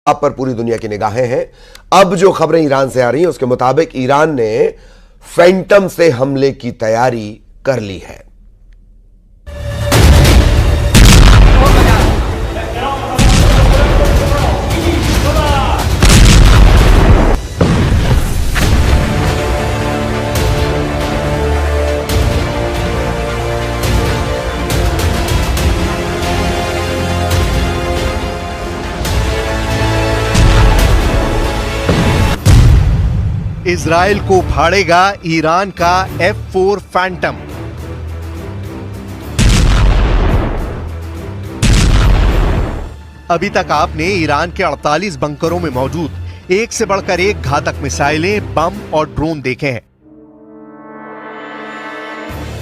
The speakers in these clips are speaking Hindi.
आप पर पूरी दुनिया की निगाहें हैं। अब जो खबरें ईरान से आ रही हैं उसके मुताबिक ईरान ने फैंटम से हमले की तैयारी कर ली है। इजराइल को फाड़ेगा ईरान का F4 फैंटम। अभी तक आपने ईरान के 48 बंकरों में मौजूद एक से बढ़कर एक घातक मिसाइलें, बम और ड्रोन देखे हैं।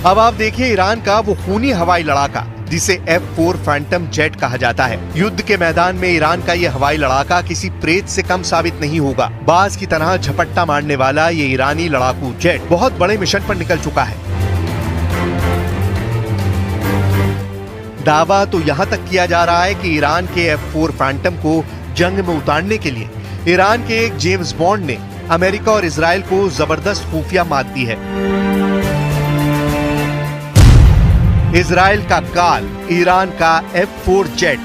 अब आप देखिए ईरान का वो खूनी हवाई लड़ाका जिसे F4 फैंटम जेट कहा जाता है। युद्ध के मैदान में ईरान का ये हवाई लड़ाका किसी प्रेत से कम साबित नहीं होगा। बाज की तरह झपट्टा मारने वाला ये ईरानी लड़ाकू जेट बहुत बड़े मिशन पर निकल चुका है। दावा तो यहाँ तक किया जा रहा है कि ईरान के F4 फैंटम को जंग में उतारने के लिए ईरान के एक जेम्स बॉन्ड ने अमेरिका और इजराइल को जबरदस्त खुफिया मात दी है। इजराइल का काल, ईरान का F4 jet.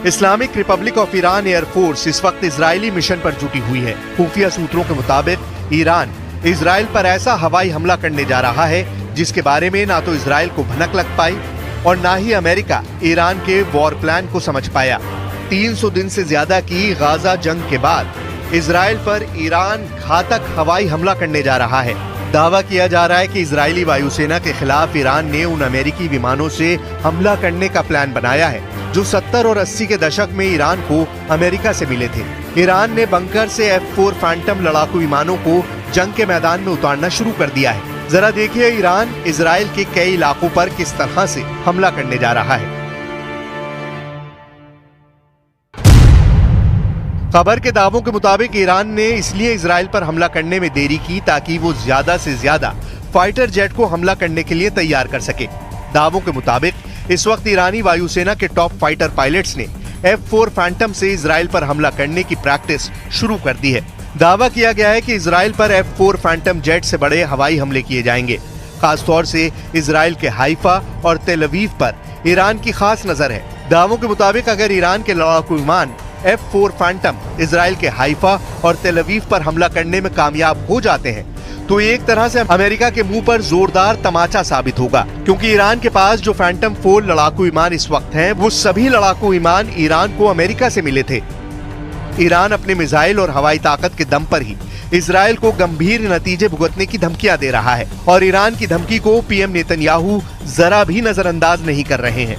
Islamic Republic of Iran air force इस वक्त इजरायली मिशन पर जुटी हुई है। खुफिया सूत्रों के मुताबिक ईरान इजराइल पर ऐसा हवाई हमला करने जा रहा है जिसके बारे में ना तो इजराइल को भनक लग पाई और ना ही अमेरिका ईरान के वॉर प्लान को समझ पाया। 300 दिन से ज्यादा की गाजा जंग के बाद इजराइल पर ईरान घातक हवाई हमला करने जा रहा है। दावा किया जा रहा है कि इजरायली वायुसेना के खिलाफ ईरान ने उन अमेरिकी विमानों से हमला करने का प्लान बनाया है जो 70 और 80 के दशक में ईरान को अमेरिका से मिले थे। ईरान ने बंकर से F4 फैंटम लड़ाकू विमानों को जंग के मैदान में उतारना शुरू कर दिया है। जरा देखिए ईरान इजराइल के कई इलाकों पर किस तरह से हमला करने जा रहा है। खबर के दावों के मुताबिक ईरान ने इसलिए इजराइल पर हमला करने में देरी की ताकि वो ज्यादा से ज्यादा फाइटर जेट को हमला करने के लिए तैयार कर सके। दावों के मुताबिक इस वक्त ईरानी वायुसेना के टॉप फाइटर पायलट्स ने F4 फैंटम से इजराइल पर हमला करने की प्रैक्टिस शुरू कर दी है। दावा किया गया है कि इजराइल पर F4 फैंटम जेट से बड़े हवाई हमले किए जाएंगे। खासतौर से इजराइल के हाइफा और तेल अवीव पर ईरान की खास नजर है। दावों के मुताबिक अगर ईरान के लड़ाकू विमान F4 फैंटम इजराइल के हाइफा और तेल अवीव पर हमला करने में कामयाब हो जाते हैं तो एक तरह से अमेरिका के मुंह पर जोरदार तमाचा साबित होगा, क्योंकि ईरान के पास जो फैंटम 4 लड़ाकू विमान इस वक्त हैं, वो सभी लड़ाकू विमान ईरान को अमेरिका से मिले थे। ईरान अपने मिसाइल और हवाई ताकत के दम पर ही इजराइल को गंभीर नतीजे भुगतने की धमकियां दे रहा है और ईरान की धमकी को पीएम नेतन्याहू जरा भी नजरअंदाज नहीं कर रहे हैं।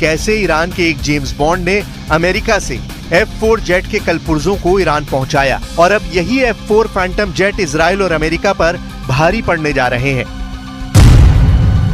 कैसे ईरान के एक जेम्स बॉन्ड ने अमेरिका से F4 जेट के कलपुर्जों को ईरान पहुंचाया और अब यही F4 फैंटम जेट इजराइल और अमेरिका पर भारी पड़ने जा रहे हैं।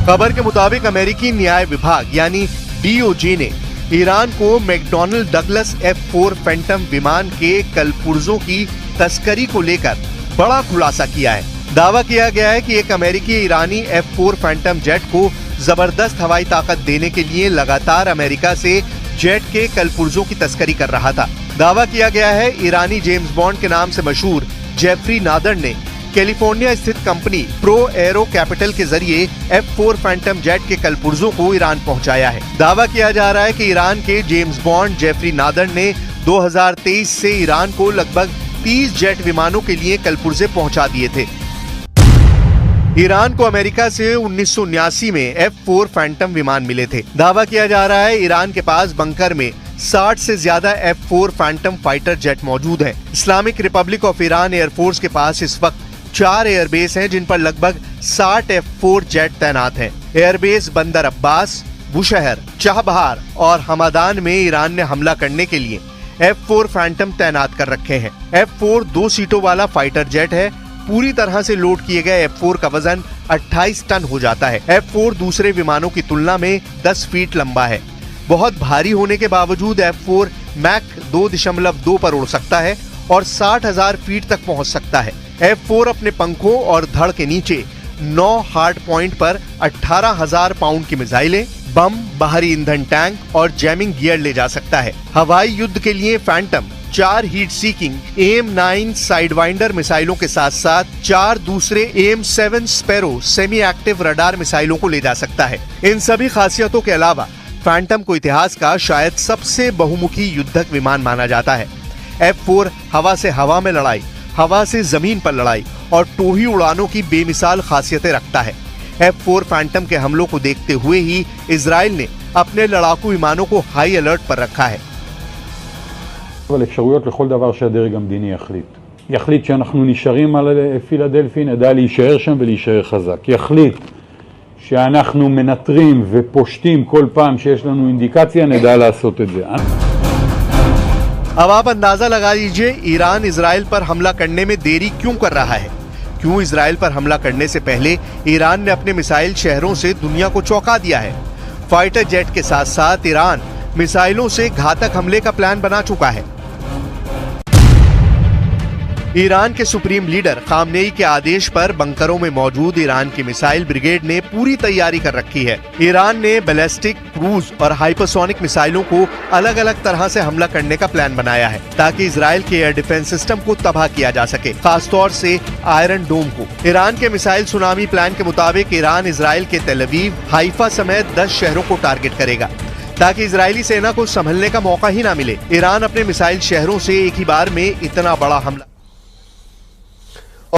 खबर के मुताबिक अमेरिकी न्याय विभाग यानी DOJ ने ईरान को मैकडॉनल्ड डगलस F4 फैंटम विमान के कलपुर्जों की तस्करी को लेकर बड़ा खुलासा किया है। दावा किया गया है कि एक अमेरिकी ईरानी F4 फैंटम जेट को जबरदस्त हवाई ताकत देने के लिए लगातार अमेरिका से जेट के कलपुर्जों की तस्करी कर रहा था। दावा किया गया है ईरानी जेम्स बॉन्ड के नाम से मशहूर जेफरी नादर ने कैलिफोर्निया स्थित कंपनी प्रो एरो कैपिटल के जरिए F4 फैंटम जेट के कलपुर्जों को ईरान पहुंचाया है। दावा किया जा रहा है कि ईरान के जेम्स बॉन्ड जेफरी नादर ने 2023 से ईरान को लगभग 30 जेट विमानों के लिए कलपुर्जे पहुंचा दिए थे। ईरान को अमेरिका से 1979 में F4 फैंटम विमान मिले थे। दावा किया जा रहा है ईरान के पास बंकर में 60 से ज्यादा F4 फैंटम फाइटर जेट मौजूद हैं। Islamic Republic of Iran air force के पास इस वक्त 4 एयरबेस हैं जिन पर लगभग 60 F4 जेट तैनात हैं। एयरबेस बंदर अब्बास, बुशहर, चाबहार और हमादान में ईरान ने हमला करने के लिए F4 फैंटम तैनात कर रखे हैं। F4 2 सीटों वाला फाइटर जेट है। पूरी तरह से लोड किए गए F4 का वजन 28 टन हो जाता है। F4 दूसरे विमानों की तुलना में 10 फीट लंबा है। बहुत भारी होने के बावजूद F4 मैक 2.2 पर उड़ सकता है और 60,000 फीट तक पहुंच सकता है। F4 अपने पंखों और धड़ के नीचे 9 हार्ड पॉइंट पर 18,000 पाउंड की मिसाइलें, बम, बाहरी ईंधन टैंक और जैमिंग गियर ले जा सकता है। हवाई युद्ध के लिए फैंटम 4 हीट सीकिंग AIM-9 साइडवाइंडर मिसाइलों के साथ साथ 4 दूसरे AIM-7 sparrow semi active radar मिसाइलों को ले जा सकता है। इन सभी खासियतों के अलावा फैंटम को इतिहास का शायद सबसे बहुमुखी युद्धक विमान माना जाता है। F4 हवा से हवा में लड़ाई, हवा से जमीन पर लड़ाई और टोही उड़ानों की बेमिसाल खासियतें रखता है। F4 फैंटम के हमलों को देखते हुए ही इजराइल ने अपने लड़ाकू विमानों को हाई अलर्ट पर रखा है। אבל אפשרויות לכל דבר שהדרג המדיני יחליט שאנחנו נשארים על פילדלפי, נדע להישאר שם ולהישאר חזק. יחליט שאנחנו מנטרים ופושטים כל פעם שיש לנו אינדיקציה, נדע לעשות את זה. अब आप अंदाजा लगा लीजिए ईरान इजराइल पर हमला करने में देरी क्यों कर रहा है। क्यों इजराइल पर हमला करने से पहले ईरान ने अपने मिसाइल शहरों से दुनिया को चौंका दिया है। फाइटर जेट के साथ साथ ईरान मिसाइलों से घातक हमले का प्लान बना चुका है। ईरान के सुप्रीम लीडर खामनेई के आदेश पर बंकरों में मौजूद ईरान की मिसाइल ब्रिगेड ने पूरी तैयारी कर रखी है। ईरान ने बैलिस्टिक, क्रूज और हाइपरसोनिक मिसाइलों को अलग अलग तरह से हमला करने का प्लान बनाया है ताकि इजराइल के एयर डिफेंस सिस्टम को तबाह किया जा सके, खासतौर से आयरन डोम को। ईरान के मिसाइल सुनामी प्लान के मुताबिक ईरान इजराइल के तेल अवीव, हाइफा समेत 10 शहरों को टारगेट करेगा ताकि इजरायली सेना को संभलने का मौका ही ना मिले। ईरान अपने मिसाइल शहरों से एक ही बार में इतना बड़ा हमला